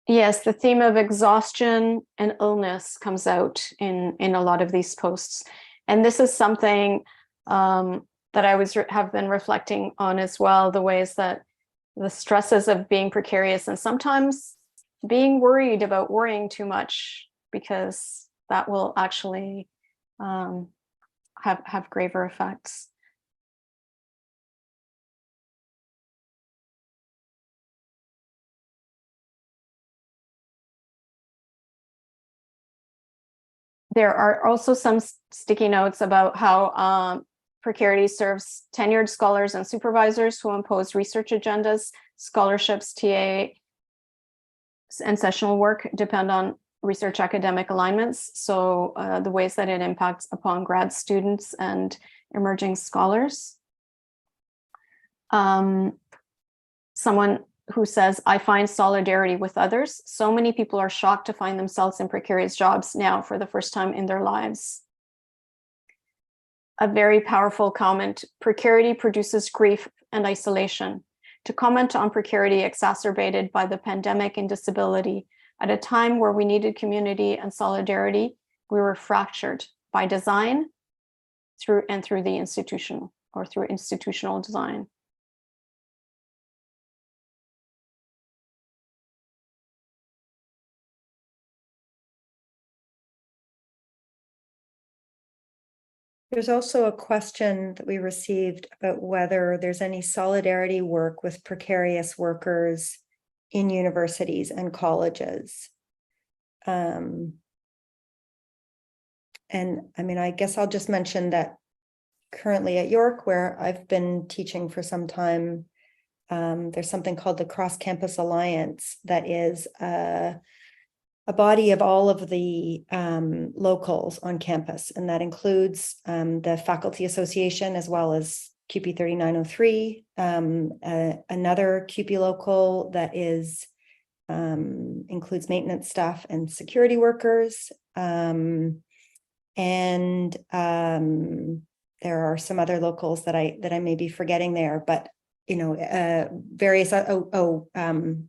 Yes, the theme of exhaustion and illness comes out in a lot of these posts. And this is something that I have been reflecting on as well, the ways that the stresses of being precarious and sometimes being worried about worrying too much, because that will actually have graver effects. There are also some sticky notes about how precarity serves tenured scholars and supervisors who impose research agendas. Scholarships, TA, and sessional work depend on research academic alignments. So the ways that it impacts upon grad students and emerging scholars. Someone who says, I find solidarity with others. So many people are shocked to find themselves in precarious jobs now for the first time in their lives. A very powerful comment, precarity produces grief and isolation. to comment on precarity exacerbated by the pandemic and disability. At a time where we needed community and solidarity, we were fractured by design through the institutional or through institutional design. There's also a question that we received about whether there's any solidarity work with precarious workers in universities and colleges. And I mean, I guess I'll just mention that currently at York, where I've been teaching for some time, there's something called the Cross Campus Alliance that is a body of all of the locals on campus, and that includes the Faculty Association as well as QP 3903, another QP local that is includes maintenance staff and security workers, and there are some other locals that I may be forgetting there, but you know, various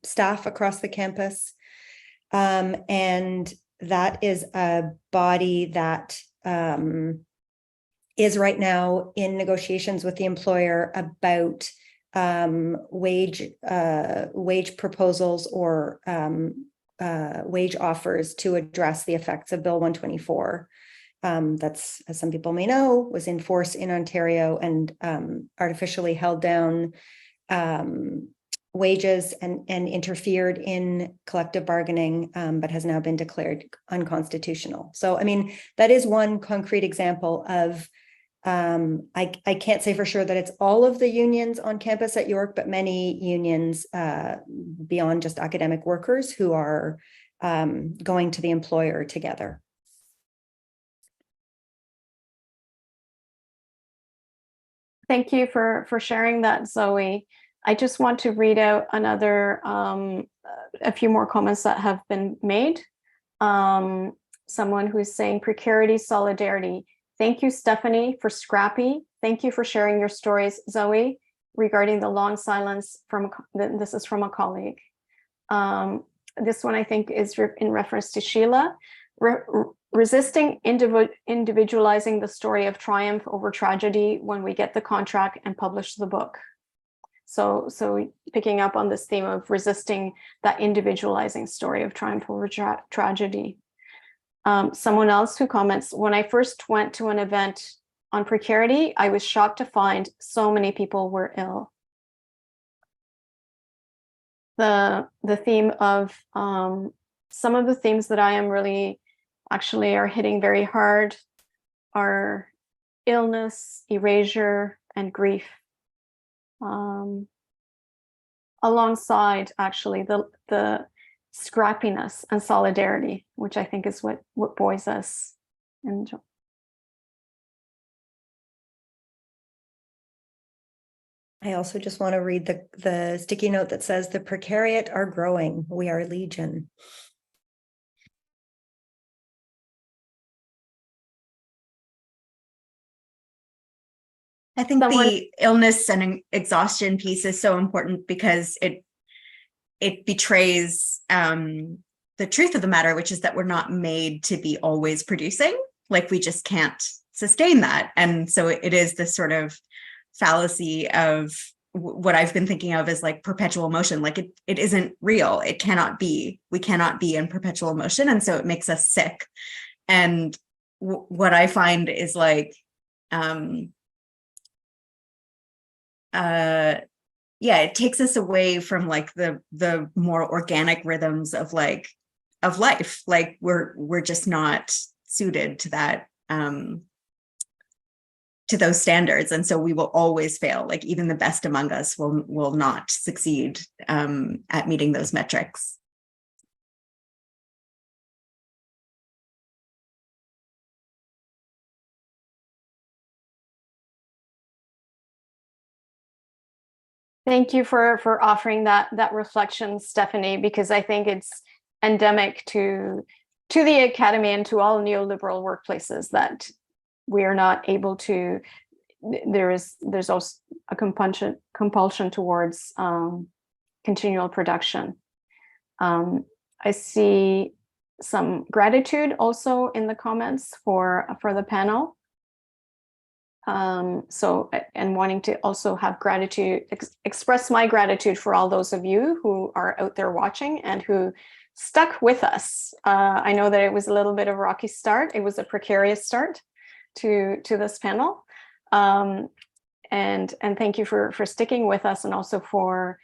staff across the campus. And that is a body that is right now in negotiations with the employer about wage proposals or wage offers to address the effects of Bill 124. That's, as some people may know, was in force in Ontario and artificially held down wages and interfered in collective bargaining, but has now been declared unconstitutional. So, I mean, that is one concrete example of, I can't say for sure that it's all of the unions on campus at York, but many unions beyond just academic workers who are going to the employer together. Thank you for sharing that, Zoe. I just want to read out another, a few more comments that have been made. Someone who's saying precarity, solidarity. Thank you, Stephanie, for Scrappy. Thank you for sharing your stories, Zoe, regarding the long silence from, this is from a colleague. This one I think is in reference to Sheila. Resisting individualizing the story of triumph over tragedy when we get the contract and publish the book. So picking up on this theme of resisting that individualizing story of triumph over tragedy. Someone else who comments, when I first went to an event on precarity, I was shocked to find so many people were ill. The theme of some of the themes that I am really actually are hitting very hard are illness, erasure, and grief. Alongside actually the scrappiness and solidarity, which I think is what buoys us. And I also just want to read the sticky note that says the precariat are growing. We are legion. I think the illness and exhaustion piece is so important because it betrays the truth of the matter, which is that we're not made to be always producing. Like, we just can't sustain that. And so it is this sort of fallacy of what I've been thinking of as like perpetual motion. Like it isn't real. It cannot be. We cannot be in perpetual motion. And so it makes us sick. And what I find is like, yeah, it takes us away from like the more organic rhythms of life. Like we're just not suited to that, to those standards. And so we will always fail. Like even the best among us will not succeed at meeting those metrics. thank you for offering that reflection, Stephanie, because I think it's endemic to the academy and to all neoliberal workplaces that we are not able to there's also a compulsion towards continual production. I see some gratitude also in the comments for the panel. And wanting to also have gratitude, express my gratitude for all those of you who are out there watching and who stuck with us. I know that it was a little bit of a rocky start. It was a precarious start to this panel. And thank you for sticking with us, and also for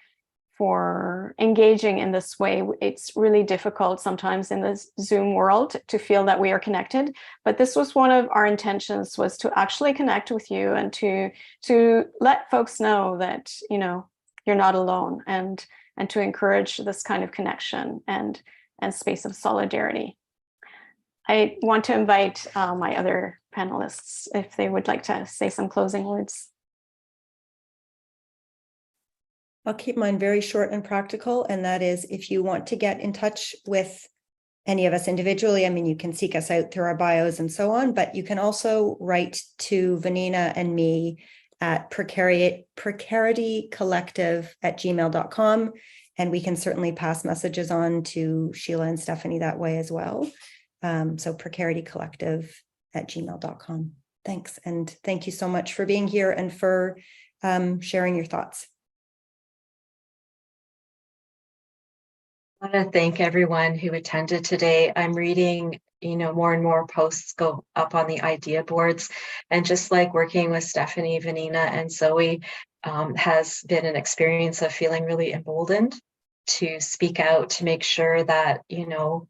engaging in this way. It's really difficult sometimes in this Zoom world to feel that we are connected, but this was one of our intentions, was to actually connect with you and to let folks know that, you know, you're not alone, and to encourage this kind of connection and space of solidarity. I want to invite my other panelists if they would like to say some closing words. I'll keep mine very short and practical, and that is, if you want to get in touch with any of us individually, I mean, you can seek us out through our bios and so on, but you can also write to Vanina and me at precaritycollective@gmail.com, and we can certainly pass messages on to Sheila and Stephanie that way as well. So precaritycollective@gmail.com. Thanks, and thank you so much for being here and for sharing your thoughts. I want to thank everyone who attended today. I'm reading, you know, more and more posts go up on the idea boards, and just like working with Stephanie, Vanina, and Zoe has been an experience of feeling really emboldened to speak out, to make sure that, you know,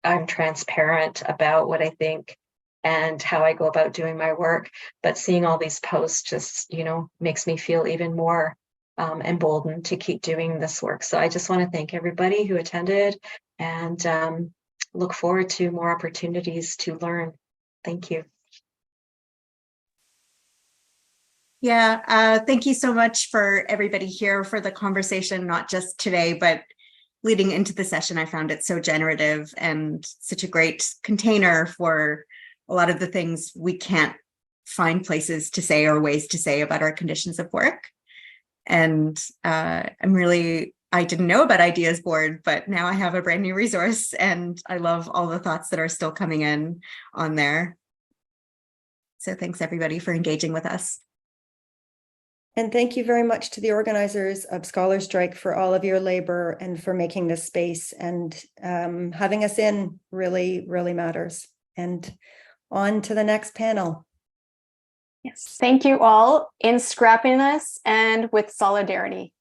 I'm transparent about what I think and how I go about doing my work. But seeing all these posts just, you know, makes me feel even more emboldened to keep doing this work. So I just want to thank everybody who attended, and look forward to more opportunities to learn. Thank you. Yeah, thank you so much for everybody here for the conversation, not just today, but leading into the session. I found it so generative and such a great container for a lot of the things we can't find places to say or ways to say about our conditions of work. And I didn't know about Ideas Board, but now I have a brand new resource, and I love all the thoughts that are still coming in on there. So thanks everybody for engaging with us. And thank you very much to the organizers of Scholar Strike for all of your labor and for making this space, and having us in really, really matters. And on to the next panel. Yes, thank you all, in scrappiness and with solidarity.